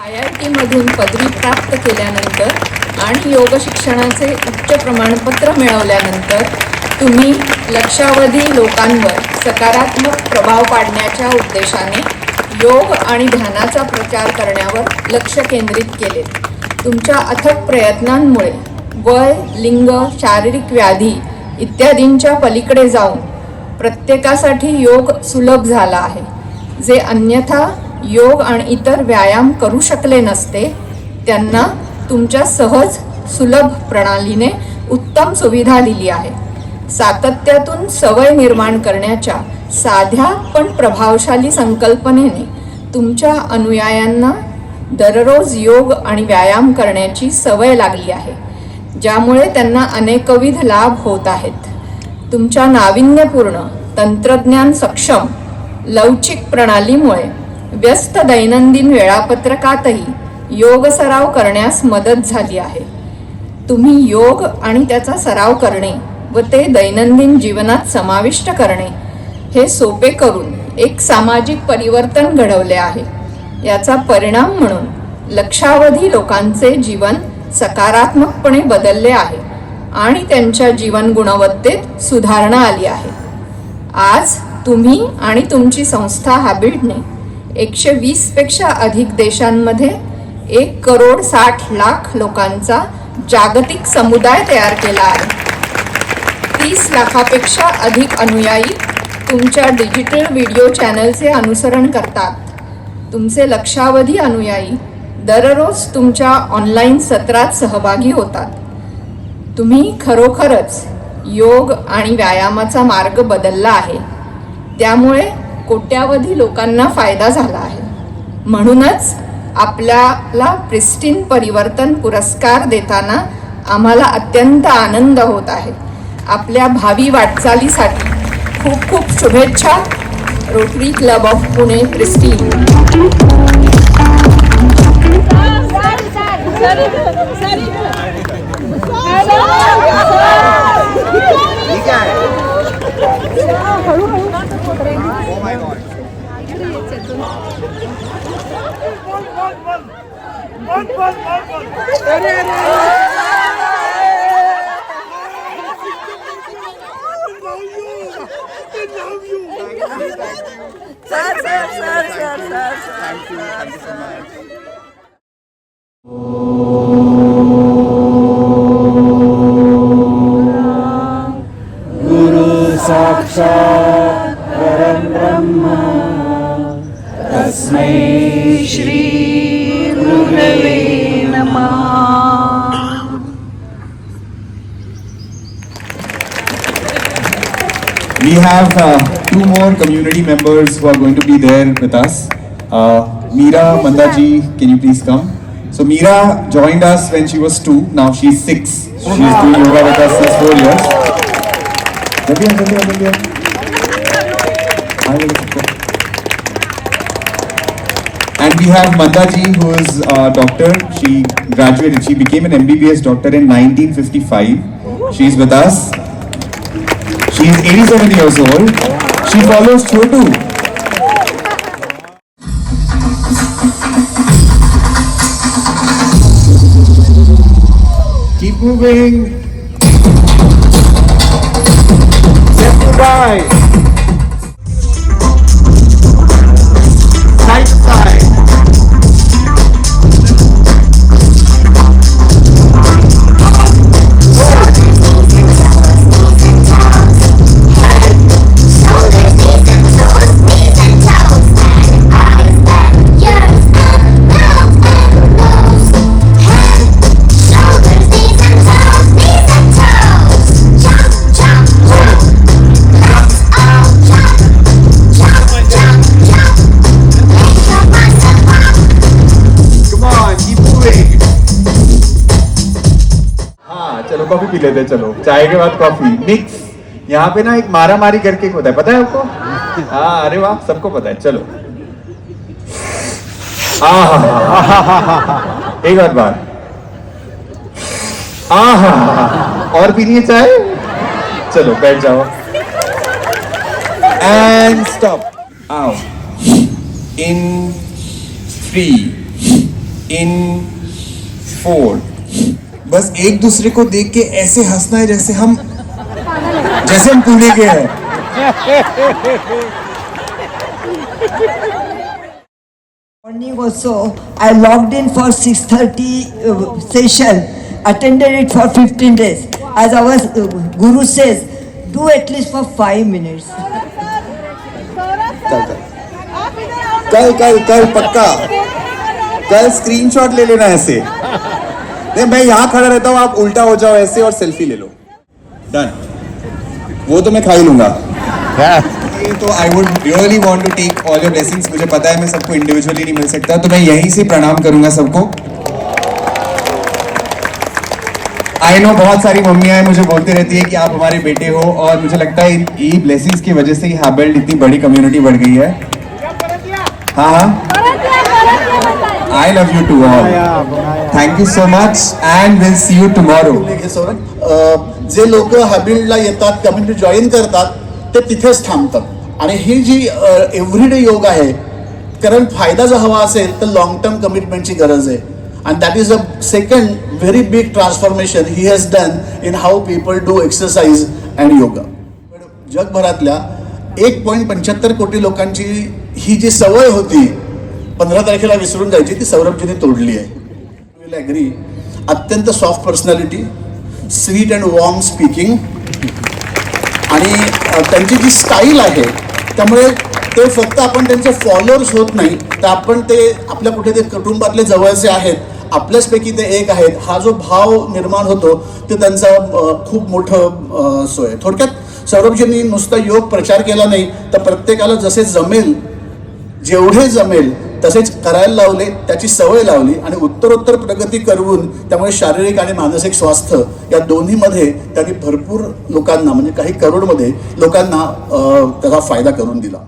IIT मधून पदवी प्राप्त केल्यानंतर आणि योग शिक्षणाचे उच्च प्रमाणपत्र मिळवल्यानंतर तुम्ही लक्षावधी लोकांवर सकारात्मक प्रभाव पाडण्याच्या उद्देशाने योग आणि ध्यानाचा प्रचार करण्यावर लक्ष केंद्रित केले. तुमच्या अथक प्रयत्नांमुळे वय, लिंग, शारीरिक व्याधी इत्यादींच्या पलीकडे जाऊन प्रत्येकासाठी योग सुलभ झाला आहे. जे अन्यथा योग आणि इतर व्यायाम करू शकले नसते त्यांना तुमच्या सहज सुलभ प्रणालीने उत्तम सुविधा दिली आहे. सातत्यातून सवय निर्माण करण्याच्या साध्या पण प्रभावशाली संकल्पनेने तुमच्या अनुयायांना दररोज योग आणि व्यायाम करण्याची सवय लागली आहे, ज्यामुळे त्यांना अनेकविध लाभ होत आहेत. तुमच्या नाविन्यपूर्ण तंत्रज्ञान सक्षम लवचिक प्रणालीमुळे व्यस्त दैनंदिन वेळापत्रकातही योग सराव करण्यास मदत झाली आहे. तुम्ही योग आणि त्याचा सराव करणे व ते दैनंदिन जीवनात समाविष्ट करणे हे सोपे करून एक सामाजिक परिवर्तन घडवले आहे. याचा परिणाम म्हणून लक्षावधी लोकांचे जीवन सकारात्मकपणे बदलले आहे आणि त्यांच्या जीवन गुणवत्तेत सुधारणा आली आहे. आज तुम्ही आणि तुमची संस्था हॅबिटने 120 पेक्षा अधिक देशांमध्ये 1,60,00,000 लोकांचा जागतिक समुदाय तयार केला आहे. 30 लाखापेक्षा अधिक अनुयायी तुमच्या डिजिटल व्हिडिओ चॅनलचे अनुसरण करतात. तुमचे लक्षावधी अनुयायी दररोज तुमच्या ऑनलाईन सत्रात सहभागी होतात. तुम्ही खरोखरच योग आणि व्यायामाचा मार्ग बदलला आहे. त्यामुळे कोट्यावधी लोकांना फायदा झाला आहे. म्हणूनच आपल्याला प्रिस्टीन परिवर्तन पुरस्कार देताना आम्हाला अत्यंत आनंद होत आहे. आपल्या भावी वाटचालीसाठी खूप खूप शुभेच्छा. Rotary club of Pune pristine. साक्षात् परब्रह्म तस्मै श्री गुरवे नमः. We have two more community members who are going to be there with us. Meera Mandaji, can you please come? So Meera joined us when she was 2. Now she's 6. She's doing yoga with us since 4 years. And we have Mandaji, who is a doctor. She graduated. She became an MBBS doctor in 1955. She's with us. She is 87 years old. She follows Chotu. Keep moving. Step to right. Side to side. Coffee P लेते, चलो चाय के बाद coffee mix. यहाँ पे ना एक मारा मारी करके होता है, पता है आपको? हाँ, अरे वाह, सबको पता है. चलो एक और बार. और पीनी है चाय? चलो बैठ जाओ. End stop. Out. In 3 in 4. बस एक दूसरे को देख के ऐसे हंसना है जैसे हम पुणे के हैं. Morning also, I logged in for 6:30 session, attended it for 15 days. As our Guru says, do at least for 5 minutes. कल पक्का कल स्क्रीनशॉट ले लेना ऐसे. नहीं, मैं यहाँ खड़ा रहता हूँ, आप उल्टा हो जाओ ऐसे और सेल्फी ले लो. डन. वो तो मैं खा ही लूंगा. तो I would really want to take all your blessings. मुझे पता है मैं सबको इंडिविजुअली नहीं मिल सकता, तो मैं यहीं से प्रणाम करूंगा सबको. आई नो बहुत सारी मम्मियां मुझे बोलती रहती है कि आप हमारे बेटे हो, और मुझे लगता है ये ब्लेसिंग्स की वजह से ही हैबेल्ड इतनी बड़ी कम्युनिटी बढ़ गई है. हाँ, I love you to all. Thank you so much and will see you tomorrow. जे लोक हॅबिल्डला येतात, कम्युनिटी जॉईन करतात, ते तिथेच थांबतात. आणि ही जी एव्हरीडे योग आहे, कारण फायदा जर हवा असेल तर लॉंग टर्म कमिटमेंटची गरज आहे. And that is a second very big transformation he has done in how people do exercise and yoga. जगभरातल्या 1.75 कोटी लोकांची ही जी सवय होती 15 तारखेला विसरून जायची, ती सौरभजीने तोडली आहे. Will agree. अत्यंत soft personality, sweet and warm speaking, आणि त्यांची जी स्टाईल आहे, त्यामुळे ते फक्त आपण त्यांचे फॉलोअर्स होत नाही, तर आपण ते आपल्या कुठे ते कुटुंबातले जवळचे आहेत, आपल्याचपैकी ते एक आहेत, हा जो भाव निर्माण होतो ते त्यांचा खूप मोठं सोय. थोडक्यात सौरभजींनी नुसता योग प्रचार केला नाही, तर प्रत्येकाला जसे जमेल, जेवढे जमेल तसेच करायला लावले, त्याची सवय लावली, आणि उत्तरोत्तर प्रगती करून त्यामुळे शारीरिक आणि मानसिक स्वास्थ्य या दोन्हीमध्ये त्यांनी भरपूर लोकांना, म्हणजे काही करोडमध्ये लोकांना त्याचा फायदा करून दिला.